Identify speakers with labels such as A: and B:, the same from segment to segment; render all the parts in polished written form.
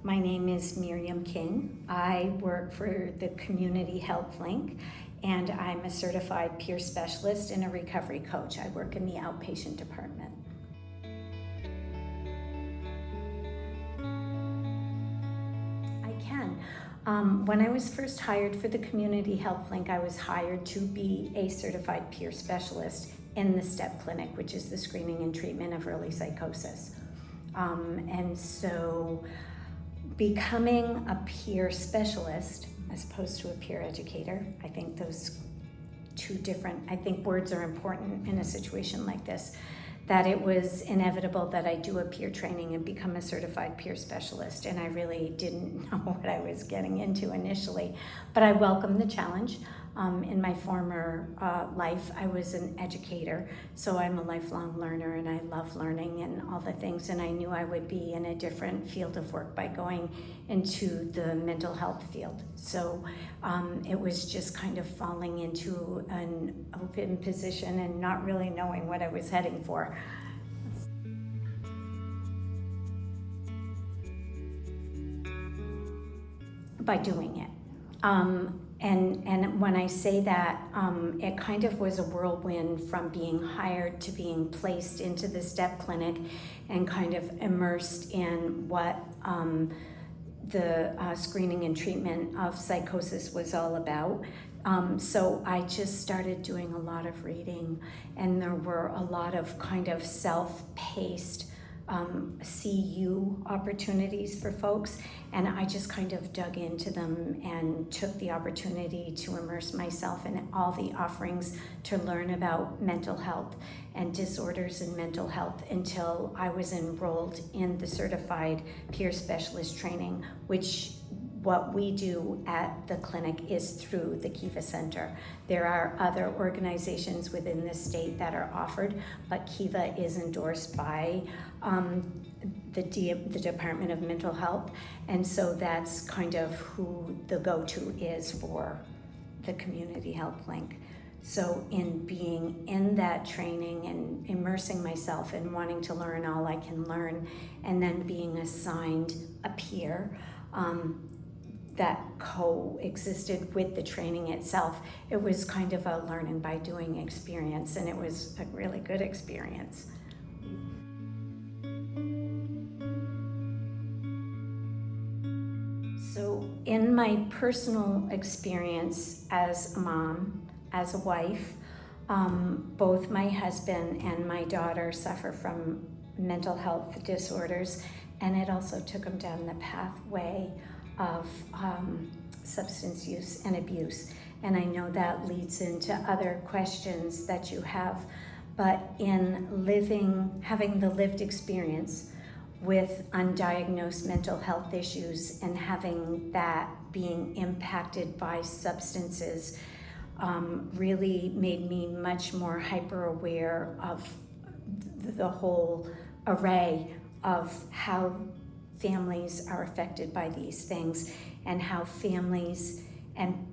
A: My name is Miriam King. I work for the Community Health Link, and I'm a certified peer specialist and a recovery coach. I work in the outpatient department. I can. When I was first hired for the Community Health Link, I was hired to be a certified peer specialist in the STEP clinic, which is the screening and treatment of early psychosis. And so becoming a peer specialist as opposed to a peer educator, I think those two different, I think words are important in a situation like this, that it was inevitable that I do a peer training and become a certified peer specialist. And I really didn't know what I was getting into initially, but I welcomed the challenge. In my former life, I was an educator, so I'm a lifelong learner and I love learning and all the things, and I knew I would be in a different field of work by going into the mental health field. So it was just kind of falling into an open position and not really knowing what I was heading for. By doing it. And when I say that, it kind of was a whirlwind from being hired to being placed into the STEP clinic and kind of immersed in what the screening and treatment of psychosis was all about. So I just started doing a lot of reading, and there were a lot of kind of self-paced CU opportunities for folks, and I just kind of dug into them and took the opportunity to immerse myself in all the offerings to learn about mental health and disorders in mental health until I was enrolled in the certified peer specialist training, which what we do at the clinic is through the Kiva Center. There are other organizations within the state that are offered, but Kiva is endorsed by the Department of Mental Health, and so that's kind of who the go-to is for the Community Health Link. So in being in that training and immersing myself and wanting to learn all I can learn, and then being assigned a peer, that coexisted with the training itself. It was kind of a learning by doing experience, and it was a really good experience. So in my personal experience as a mom, as a wife, both my husband and my daughter suffer from mental health disorders, and it also took them down the pathway of substance use and abuse. And I know that leads into other questions that you have, but in having the lived experience with undiagnosed mental health issues and having that being impacted by substances really made me much more hyper aware of the whole array of how families are affected by these things, and how families and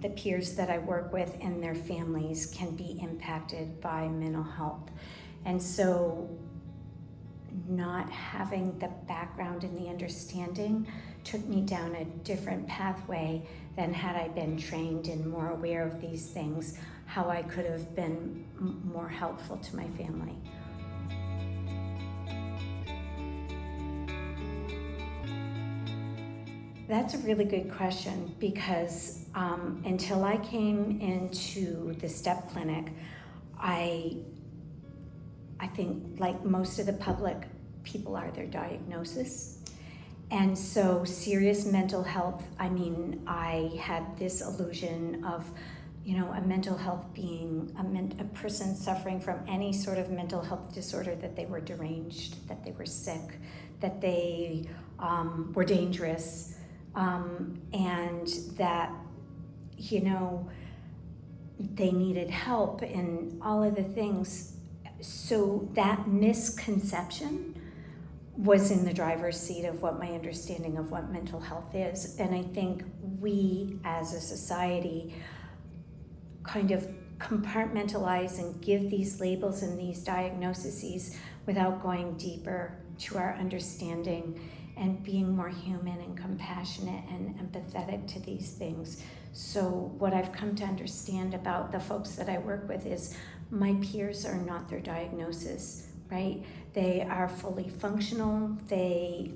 A: the peers that I work with and their families can be impacted by mental health. And so not having the background and the understanding took me down a different pathway than had I been trained and more aware of these things, how I could have been more helpful to my family. That's a really good question, because until I came into the STEP clinic, I think, like most of the public, people are their diagnosis. And so serious mental health, I mean, I had this illusion of, a mental health being a person suffering from any sort of mental health disorder, that they were deranged, that they were sick, that they were dangerous, and that, they needed help and all of the things. So that misconception was in the driver's seat of what my understanding of what mental health is. And I think we as a society kind of compartmentalize and give these labels and these diagnoses without going deeper to our understanding and being more human and compassionate and empathetic to these things. So what I've come to understand about the folks that I work with is my peers are not their diagnosis, right? They are fully functional. They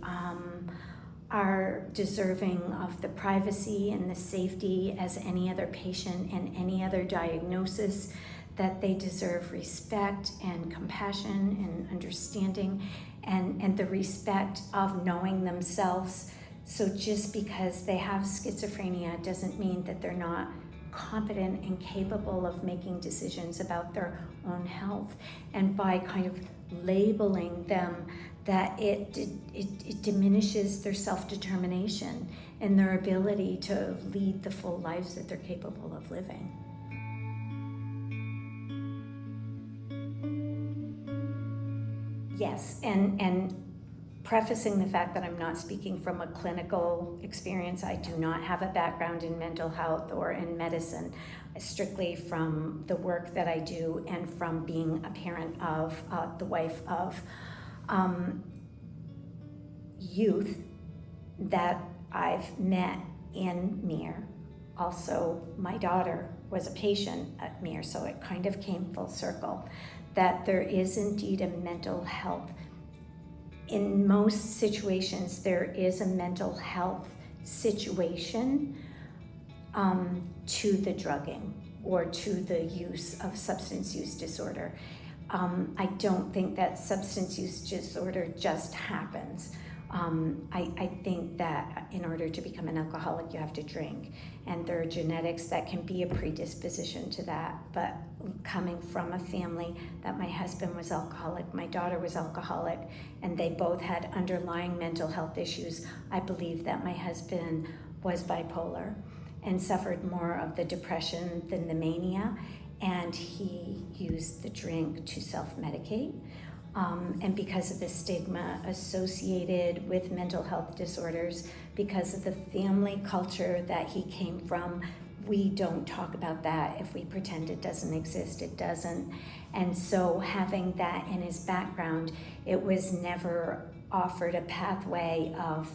A: are deserving of the privacy and the safety as any other patient and any other diagnosis, that they deserve respect and compassion and understanding and the respect of knowing themselves. So just because they have schizophrenia doesn't mean that they're not competent and capable of making decisions about their own health. And by kind of labeling them, that it diminishes their self-determination and their ability to lead the full lives that they're capable of living. Yes, and prefacing the fact that I'm not speaking from a clinical experience, I do not have a background in mental health or in medicine, strictly from the work that I do and from being a parent of, the wife of youth that I've met in MIR. Also, my daughter was a patient at MIR, so it kind of came full circle, that there is indeed a mental health. In most situations, there is a mental health situation to the drugging or to the use of substance use disorder. I don't think that substance use disorder just happens. I think that in order to become an alcoholic, you have to drink. And there are genetics that can be a predisposition to that. But coming from a family that my husband was alcoholic, my daughter was alcoholic, and they both had underlying mental health issues, I believe that my husband was bipolar and suffered more of the depression than the mania. And he used the drink to self-medicate. And because of the stigma associated with mental health disorders, because of the family culture that he came from, we don't talk about that. If we pretend it doesn't exist, it doesn't. And so having that in his background, it was never offered a pathway of,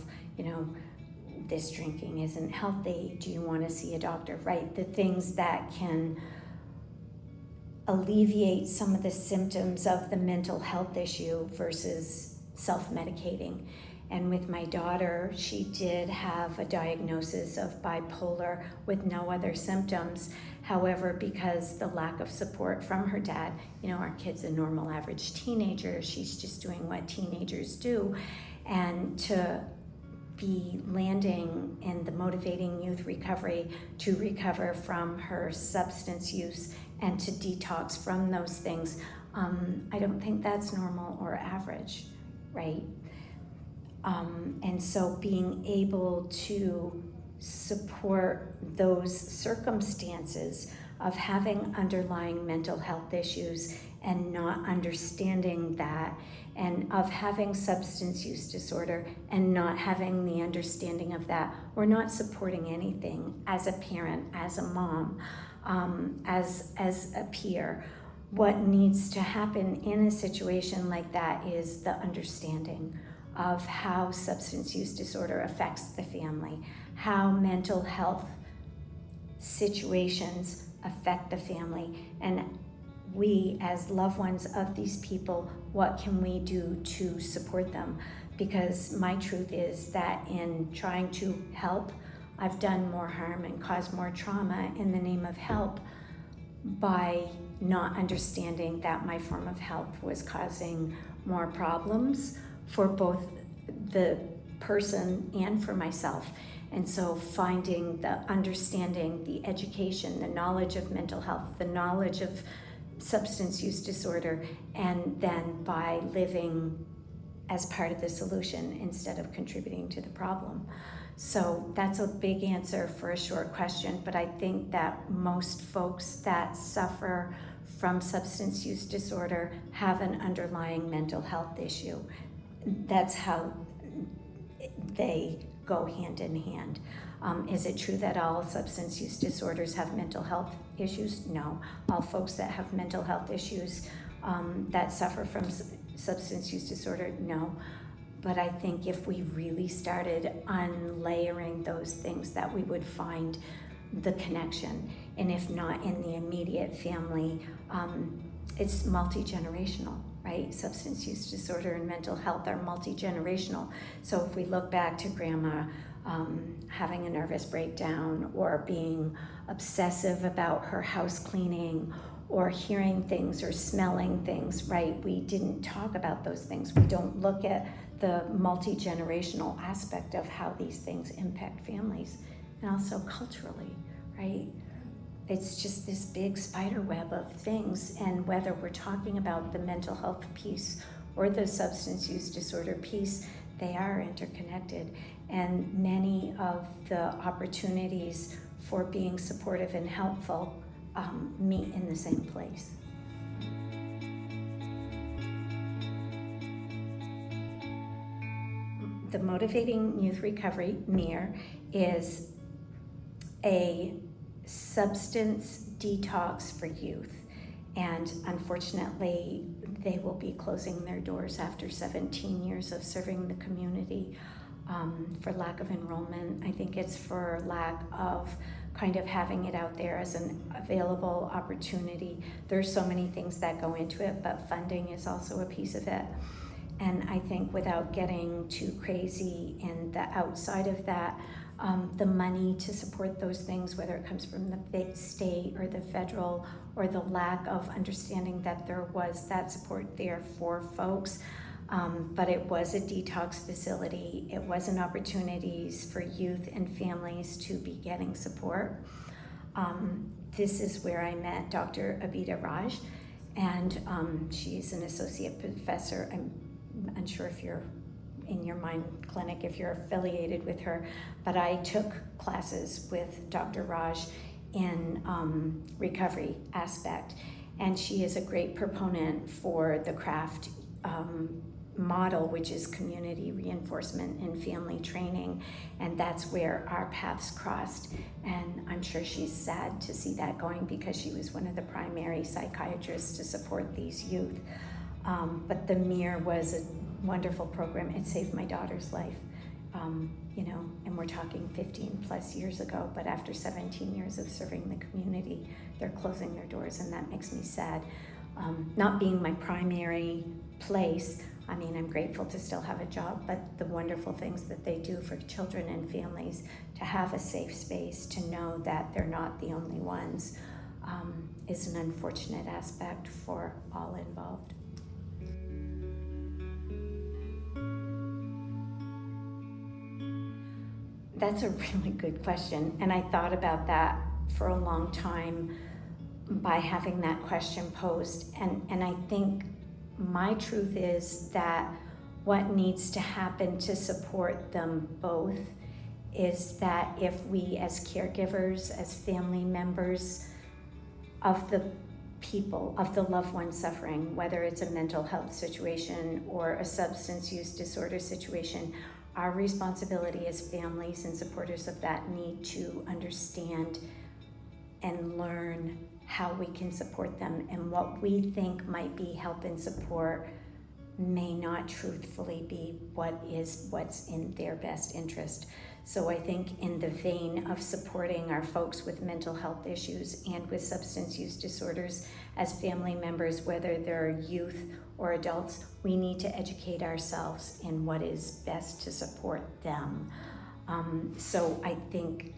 A: this drinking isn't healthy. Do you want to see a doctor? Right? The things that can alleviate some of the symptoms of the mental health issue versus self-medicating. And with my daughter, she did have a diagnosis of bipolar with no other symptoms. However, because the lack of support from her dad, our kid's a normal average teenager, she's just doing what teenagers do, and to be landing in the motivating youth recovery to recover from her substance use and to detox from those things, I don't think that's normal or average, right? And so being able to support those circumstances of having underlying mental health issues and not understanding that, and of having substance use disorder and not having the understanding of that, or not supporting anything as a parent, as a mom, as a peer. What needs to happen in a situation like that is the understanding of how substance use disorder affects the family, how mental health situations affect the family, and we as loved ones of these people, what can we do to support them? Because my truth is that in trying to help, I've done more harm and caused more trauma in the name of help by not understanding that my form of health was causing more problems for both the person and for myself. And so finding the understanding, the education, the knowledge of mental health, the knowledge of substance use disorder, and then by living as part of the solution instead of contributing to the problem. So that's a big answer for a short question, but I think that most folks that suffer from substance use disorder have an underlying mental health issue. That's how they go hand in hand. Is it true that all substance use disorders have mental health issues? No. All folks that have mental health issues that suffer from substance use disorder? No. But I think if we really started unlayering those things, that we would find the connection. And if not in the immediate family, it's multi-generational, right? Substance use disorder and mental health are multi-generational. So if we look back to grandma having a nervous breakdown, or being obsessive about her house cleaning, or hearing things or smelling things, right? We didn't talk about those things. We don't look at the multi-generational aspect of how these things impact families, and also culturally, right? It's just this big spider web of things, and whether we're talking about the mental health piece or the substance use disorder piece, they are interconnected, and many of the opportunities for being supportive and helpful meet in the same place. The Motivating Youth Recovery, MYR, is a substance detox for youth. And unfortunately, they will be closing their doors after 17 years of serving the community for lack of enrollment. I think it's for lack of kind of having it out there as an available opportunity. There's so many things that go into it, but funding is also a piece of it. And I think, without getting too crazy in the outside of that, the money to support those things, whether it comes from the state or the federal, or the lack of understanding that there was that support there for folks. But it was a detox facility. It wasn't opportunities for youth and families to be getting support. This is where I met Dr. Abida Raj, and she's an associate professor. I'm unsure if you're in your mind clinic, if you're affiliated with her, but I took classes with Dr. Raj in recovery aspect, and she is a great proponent for the CRAFT model, which is community reinforcement and family training, and that's where our paths crossed. And I'm sure she's sad to see that going, because she was one of the primary psychiatrists to support these youth. But the MYR was a wonderful program. It saved my daughter's life, and we're talking 15 plus years ago, but after 17 years of serving the community, they're closing their doors, and that makes me sad. Not being my primary place, I mean, I'm grateful to still have a job, but the wonderful things that they do for children and families, to have a safe space, to know that they're not the only ones, is an unfortunate aspect for all involved. That's a really good question, and I thought about that for a long time by having that question posed, and I think my truth is that what needs to happen to support them both is that if we, as caregivers, as family members of the people, of the loved one suffering, whether it's a mental health situation or a substance use disorder situation, our responsibility as families and supporters of that need to understand and learn how we can support them, and what we think might be help and support may not truthfully be what's in their best interest. So I think, in the vein of supporting our folks with mental health issues and with substance use disorders as family members, whether they're youth or adults, we need to educate ourselves in what is best to support them. So I think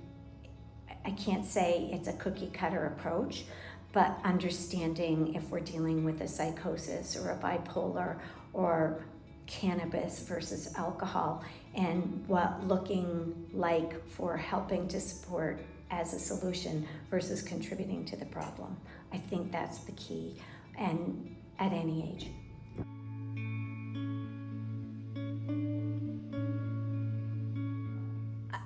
A: I can't say it's a cookie cutter approach, but understanding if we're dealing with a psychosis or a bipolar or cannabis versus alcohol, and what looking like for helping to support as a solution versus contributing to the problem. I think that's the key, and at any age.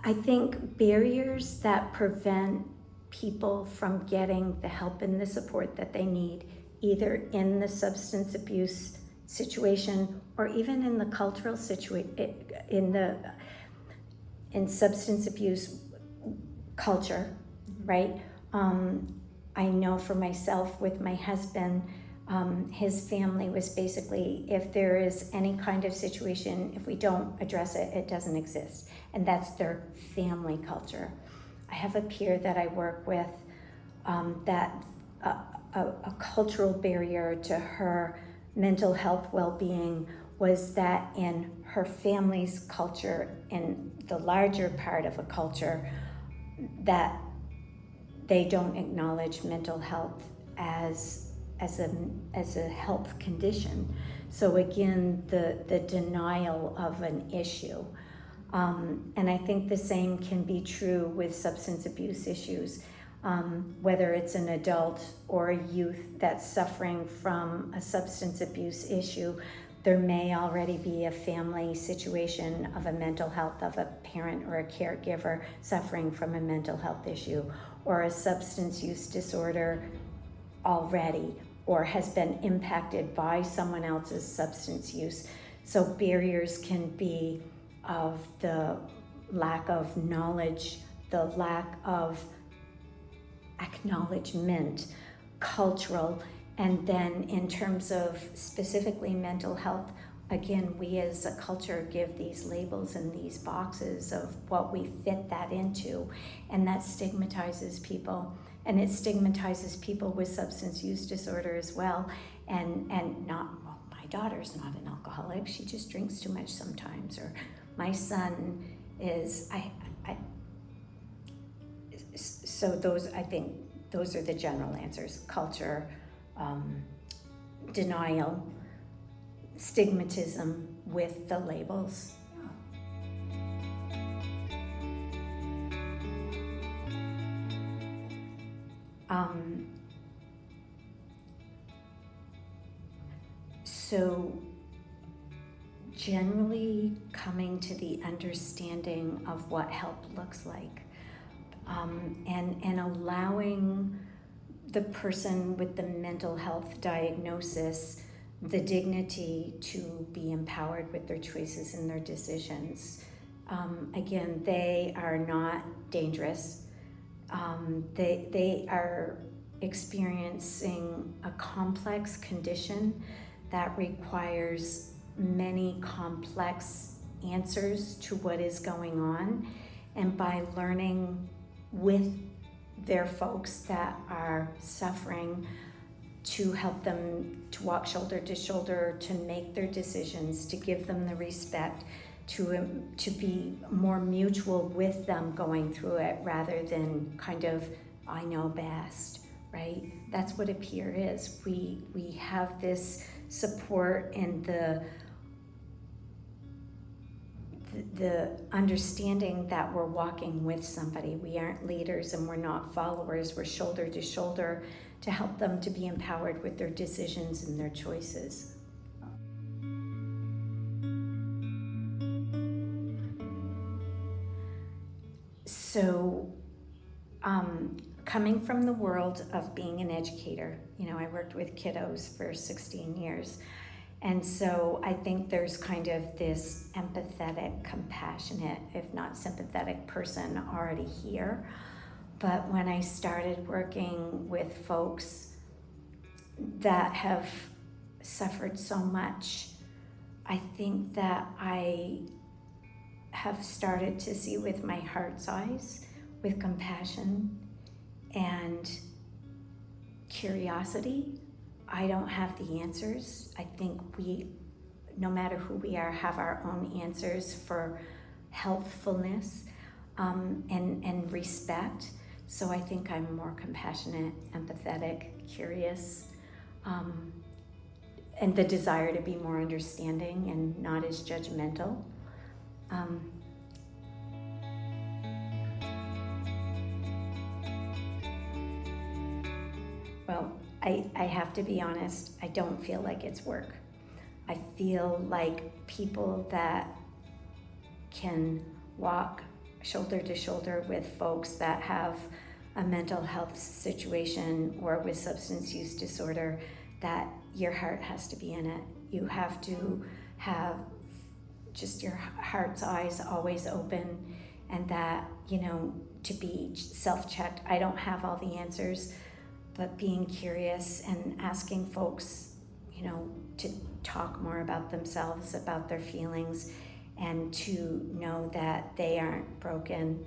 A: I think barriers that prevent people from getting the help and the support that they need, either in the substance abuse situation or even in the cultural situation, in substance abuse culture, right? I know for myself, with my husband, His family was basically, if there is any kind of situation, if we don't address it, it doesn't exist. And that's their family culture. I have a peer that I work with that a cultural barrier to her mental health well-being was that in her family's culture, in the larger part of a culture, that they don't acknowledge mental health as a health condition. So again, the denial of an issue. And I think the same can be true with substance abuse issues. Whether it's an adult or a youth that's suffering from a substance abuse issue, there may already be a family situation of a mental health, of a parent or a caregiver suffering from a mental health issue, or a substance use disorder already, or has been impacted by someone else's substance use. So barriers can be of the lack of knowledge, the lack of acknowledgement, cultural, and then in terms of specifically mental health, again, we as a culture give these labels and these boxes of what we fit that into, and that stigmatizes people. And it stigmatizes people with substance use disorder as well. And not, well, my daughter's not an alcoholic, she just drinks too much sometimes, or my son is, so those, I think, those are the general answers: culture, denial, stigmatism with the labels. So generally coming to the understanding of what help looks like, and allowing the person with the mental health diagnosis the dignity to be empowered with their choices and their decisions. Again, they are not dangerous. They are experiencing a complex condition that requires many complex answers to what is going on. And by learning with their folks that are suffering, to help them to walk shoulder to shoulder, to make their decisions, to give them the respect, to be more mutual with them going through it, rather than kind of, I know best, right? That's what a peer is. We have this support and the understanding that we're walking with somebody. We aren't leaders and we're not followers. We're shoulder to shoulder to help them to be empowered with their decisions and their choices. So, coming from the world of being an educator, I worked with kiddos for 16 years. And so I think there's kind of this empathetic, compassionate, if not sympathetic person already here. But when I started working with folks that have suffered so much, I think that I have started to see with my heart's eyes, with compassion and curiosity. I don't have the answers. I think we, no matter who we are, have our own answers for healthfulness and respect. So I think I'm more compassionate, empathetic, curious, and the desire to be more understanding and not as judgmental. Well, I have to be honest, I don't feel like it's work. I feel like people that can walk shoulder to shoulder with folks that have a mental health situation or with substance use disorder, that your heart has to be in it. You have to have just your heart's eyes always open, and that, to be self-checked. I don't have all the answers, but being curious and asking folks, to talk more about themselves, about their feelings, and to know that they aren't broken,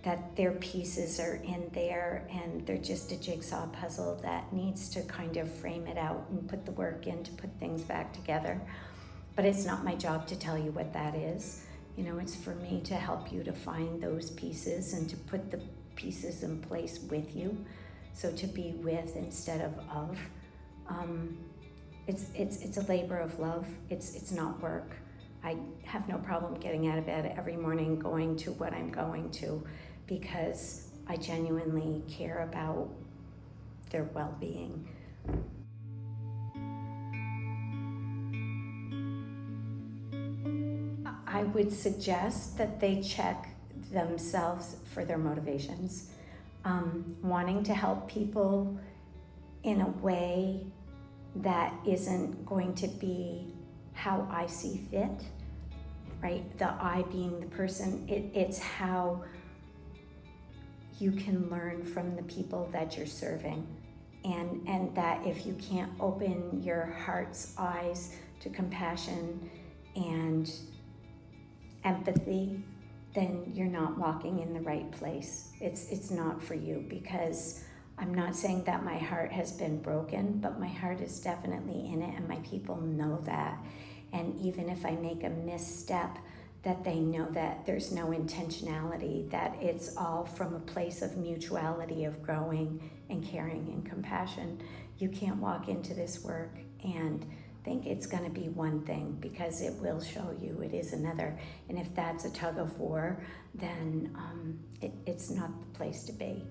A: that their pieces are in there and they're just a jigsaw puzzle that needs to kind of frame it out and put the work in to put things back together. But it's not my job to tell you what that is. It's for me to help you to find those pieces and to put the pieces in place with you. So to be with instead of. It's a labor of love. It's not work. I have no problem getting out of bed every morning, going to what I'm going to, because I genuinely care about their well-being. I would suggest that they check themselves for their motivations. Wanting to help people in a way that isn't going to be how I see fit, right? The I being the person, it's how you can learn from the people that you're serving. And that if you can't open your heart's eyes to compassion and empathy, then you're not walking in the right place. It's not for you, because I'm not saying that my heart has been broken, but my heart is definitely in it, and my people know that. And even if I make a misstep, that they know that there's no intentionality, that it's all from a place of mutuality, of growing and caring and compassion. You can't walk into this work and think it's going to be one thing, because it will show you it is another. And if that's a tug of war, then it's not the place to be.